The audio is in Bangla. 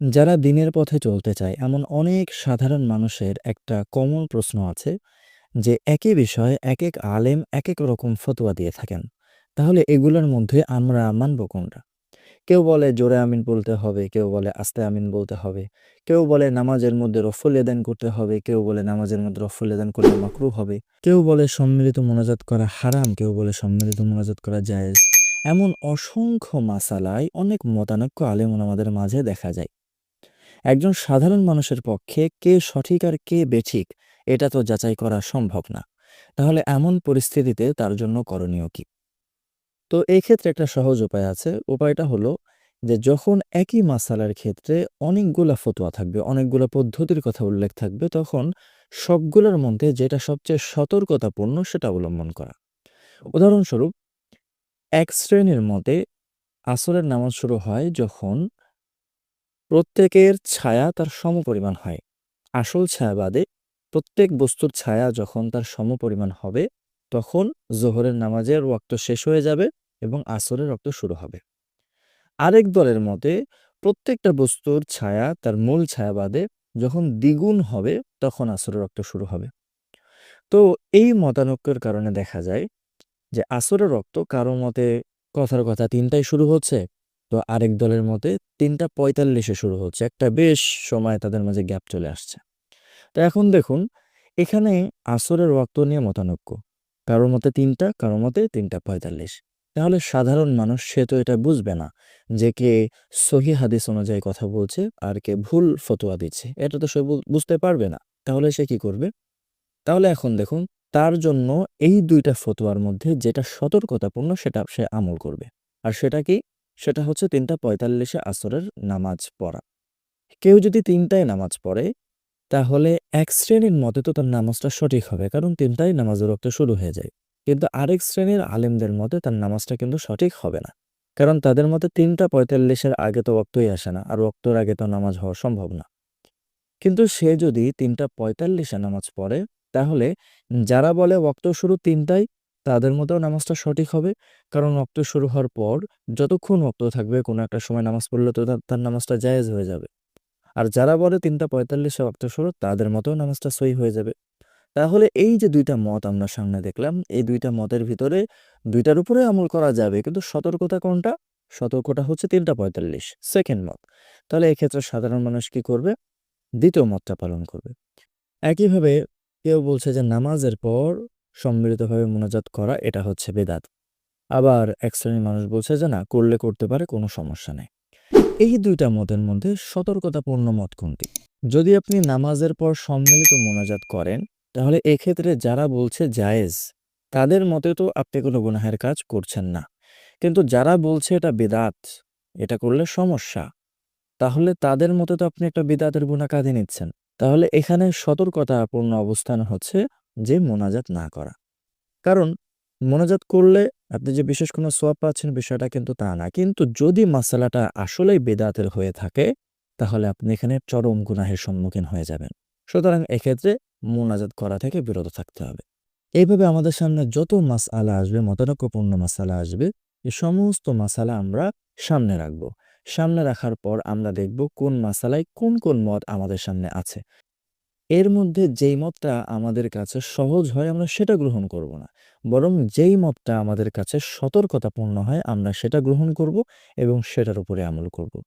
যারা দিনের পথে চলতে চায় এমন অনেক সাধারণ মানুষের একটা কমন প্রশ্ন আছে যে একই বিষয়ে একেক আলেম একেক রকম ফতোয়া দিয়ে থাকেন। তাহলে এগুলোর মধ্যে আমরা মানব কোনটা? কেউ বলে জোরে আমিন বলতে হবে, কেউ বলে আস্তে আমিন বলতে হবে, কেউ বলে নামাজের মধ্যে রফুল ইয়াদাইন করতে হবে, কেউ বলে নামাজের মধ্যে রফুল ইয়াদাইন করলে মাকরুহ হবে, কেউ বলে সম্মিলিত মোনাজাত করা হারাম, কেউ বলে সম্মিলিত মোনাজাত করা জায়েজ। এমন অসংখ্য মাসালায় অনেক মতানৈক্য আলেম ওলামাদের মাঝে দেখা যায়। একজন সাধারণ মানুষের পক্ষে কে সঠিক আর কে বেঠিক এটা তো যাচাই করা সম্ভব না। তাহলে এমন পরিস্থিতিতে তার জন্য করণীয় কি? তো এই ক্ষেত্রে একটা সহজ উপায় আছে। উপায়টা হলো যে যখন একই মাসালার ক্ষেত্রে অনেকগুলা ফতোয়া থাকবে, অনেকগুলা পদ্ধতির কথা উল্লেখ থাকবে, তখন সবগুলোর মধ্যে যেটা সবচেয়ে সতর্কতাপূর্ণ সেটা অবলম্বন করা। উদাহরণস্বরূপ, এক শ্রেণীর মতে আসরের নামাজ শুরু হয় যখন প্রত্যেকের ছায়া তার সমপরিমাণ হয়। আসল ছায়া বাদে প্রত্যেক বস্তুর ছায়া যখন তার সমপরিমাণ হবে, তখন জোহরের নামাজের ওয়াক্ত শেষ হয়ে যাবে এবং আসরের ওয়াক্ত শুরু হবে। আরেক দলের মতে প্রত্যেকটা বস্তুর ছায়া তার মূল ছায়া বাদে যখন দ্বিগুণ হবে, তখন আসরের ওয়াক্ত শুরু হবে। তো এই মতানৈক্যের কারণে দেখা যায় যে আসরের ওয়াক্ত কারো মতে কথার কথা ৩টায় শুরু হচ্ছে, তো আরেক দলের মতে ৩টা ৪৫-এ শুরু হচ্ছে। একটা বেশ সময় তাদের মাঝে গ্যাপ চলে আসছে। তো এখন দেখুন, এখানে আসরের ওয়াক্ত নিয়ে মতানৈক্য। কারো মতে ৩টা, কারো মতে ৩টা ৪৫। তাহলে সাধারণ মানুষ সে তো এটা বুঝবে না যে কে সহিহ হাদিস অনুযায়ী কথা বলছে আর কে ভুল ফতোয়া দিচ্ছে। এটা তো সে বুঝতে পারবে না। তাহলে সে কি করবে? তাহলে এখন দেখুন, তার জন্য এই ২টা ফতোয়ার মধ্যে যেটা সতর্কতাপূর্ণ সেটা সে আমল করবে। আর সেটা কি? সেটা হচ্ছে ৩টা ৪৫-এ আসরের নামাজ পড়া। কেউ যদি ৩টায় নামাজ পড়ে, তাহলে এক শ্রেণীর মতে তো তার নামাজটা সঠিক হবে, কারণ ৩টায় নামাজের ওয়াক্ত শুরু হয়ে যায়। কিন্তু আরেক শ্রেণীর আলেমদের মতে তার নামাজটা কিন্তু সঠিক হবে না। কারণ তাদের মতে ৩টা ৪৫-এর আগে তো ওয়াক্তই আসে না, আর ওয়াক্তের আগে তো নামাজ হওয়া সম্ভব না। কিন্তু সে যদি ৩টা ৪৫-এ নামাজ পড়ে, তাহলে যারা বলে ওয়াক্ত শুরু ৩টায়, তাদের মতেও নামাজটা সঠিক হবে। কারণ ওয়াক্ত শুরু হওয়ার পর যতক্ষণ ওয়াক্ত থাকবে কোনো একটা সময় নামাজ পড়লে তো তার নামাজটা জায়েজ হয়ে যাবে। আর যারা বলে ৩টা ৪৫-এ ওয়াক্ত শুরু, তাদের মতেও নামাজটা সহিহ হয়ে যাবে। তাহলে এই যে ২টা মত আমরা সামনে দেখলাম, এই ২টা মতের ভিতরে ২টার উপরে আমল করা যাবে। কিন্তু সতর্কতা কোনটা? সতর্কটা হচ্ছে ৩টা ৪৫, সেকেন্ড মত। তাহলে এক্ষেত্রে সাধারণ মানুষ কি করবে? ২য় মতটা পালন করবে। একইভাবে কেউ বলছে যে নামাজের পর সম্মিলিতভাবে মোনাজাত করা এটা হচ্ছে বেদাত। আবার এক শ্রেণীর মানুষ বলছে যে না, করলে করতে পারে, কোনো সমস্যা নেই। এই ২টা মতের মধ্যে সতর্কতাপূর্ণ মত কোনটি? যদি আপনি নামাজের পর সম্মিলিত মোনাজাত করেন, তাহলে এক্ষেত্রে যারা বলছে জায়েজ, তাদের মতে তো আপনি কোনো গুনাহের কাজ করছেন না। কিন্তু যারা বলছে এটা বিদআত, এটা করলে সমস্যা, তাহলে তাদের মতে তো আপনি একটা বিদআতের গুনাহ কাঁধে নিচ্ছেন। তাহলে এখানে সতর্কতাপূর্ণ অবস্থান হচ্ছে যে মোনাজাত না করা। কারণ মোনাজাত করলে আপনি যে বিশেষ কোনো সওয়াব পাচ্ছেন, বিষয়টা কিন্তু তা না। কিন্তু যদি মাসালাটা আসলেই বেদাতের হয়ে থাকে, তাহলে আপনি এখানে চরম গুনাহের সম্মুখীন হয়ে যাবেন। সুতরাং এক্ষেত্রে মোনাজাত করা থেকে বিরত থাকতে হবে। এইভাবে আমাদের সামনে যত মাসআলা আসবে, মতানৈক্যপূর্ণ মাসআলা আসবে, এই সমস্ত মাসআলা আমরা সামনে রাখব। সামনে রাখার পর আমরা দেখব কোন মাসআলায় কোন মত আমাদের সামনে আছে। এর মধ্যে যেই মতটা আমাদের কাছে সহজ হয় আমরা সেটা গ্রহণ করব না। বরং যেই মতটা আমাদের কাছে সতর্কতাপূর্ণ হয় আমরা সেটা গ্রহণ করব এবং সেটার উপরে আমল করব।